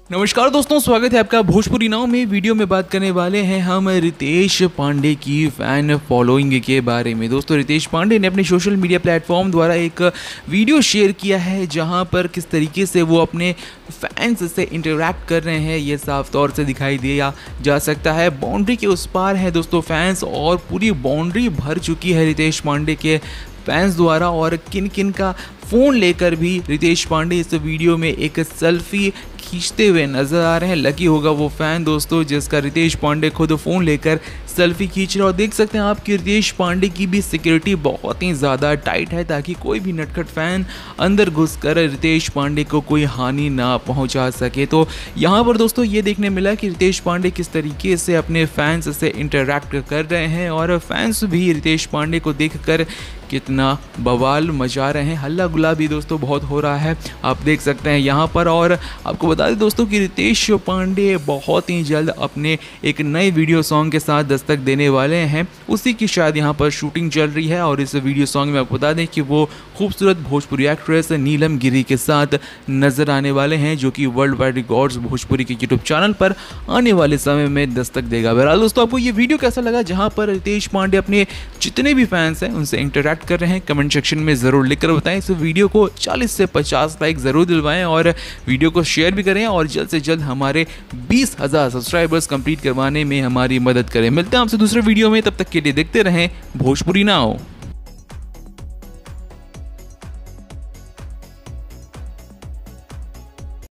नमस्कार दोस्तों, स्वागत है आपका भोजपुरी नाव में। वीडियो में बात करने वाले हैं हम रितेश पांडे की फ़ैन फॉलोइंग के बारे में। दोस्तों, रितेश पांडे ने अपने सोशल मीडिया प्लेटफॉर्म द्वारा एक वीडियो शेयर किया है जहां पर किस तरीके से वो अपने फैंस से इंटरैक्ट कर रहे हैं ये साफ तौर से दिखाई दिया जा सकता है। बाउंड्री के उस पार है दोस्तों फैंस, और पूरी बाउंड्री भर चुकी है रितेश पांडे के फैंस द्वारा। और किन किन का फ़ोन लेकर भी रितेश पांडे इस वीडियो में एक सेल्फी खींचते हुए नजर आ रहे हैं। लकी होगा वो फैन दोस्तों जिसका रितेश पांडे खुद फ़ोन लेकर सेल्फी खींच रहा है। और देख सकते हैं आप कि रितेश पांडे की भी सिक्योरिटी बहुत ही ज़्यादा टाइट है ताकि कोई भी नटखट फैन अंदर घुसकर रितेश पांडे को कोई हानि ना पहुंचा सके। तो यहाँ पर दोस्तों ये देखने मिला कि रितेश पांडे किस तरीके से अपने फैंस से इंटरैक्ट कर रहे हैं, और फैंस भी रितेश पांडे को देखकर कितना बवाल मचा रहे हैं। हल्ला गुल्ला भी दोस्तों बहुत हो रहा है, आप देख सकते हैं यहाँ पर। और आपको बता दें दोस्तों कि रितेश पांडे बहुत ही जल्द अपने एक नए वीडियो सॉन्ग के साथ दस्तक देने वाले हैं। उसी की शायद यहाँ पर शूटिंग चल रही है, और इस वीडियो सॉन्ग में आपको बता दें कि वो खूबसूरत भोजपुरी एक्ट्रेस नीलम गिरी के साथ नजर आने वाले हैं, जो कि वर्ल्ड वाइड रिकॉर्ड्स भोजपुरी के यूट्यूब चैनल पर आने वाले समय में दस्तक देगा। बहरहाल दोस्तों, आपको ये वीडियो कैसा लगा जहाँ पर रितेश पांडे अपने जितने भी फैंस हैं उनसे इंटरैक्ट कर रहे हैं, कमेंट सेक्शन में ज़रूर लिखकर बताएं। इस वीडियो को 40 से 50 लाइक ज़रूर दिलवाएं, और वीडियो को शेयर भी करें, और जल्द से जल्द हमारे 20,000 सब्सक्राइबर्स कंप्लीट करवाने में हमारी मदद करें। मिलते हैं आपसे दूसरे वीडियो में, तब तक के लिए देखते रहें भोजपुरी नाव।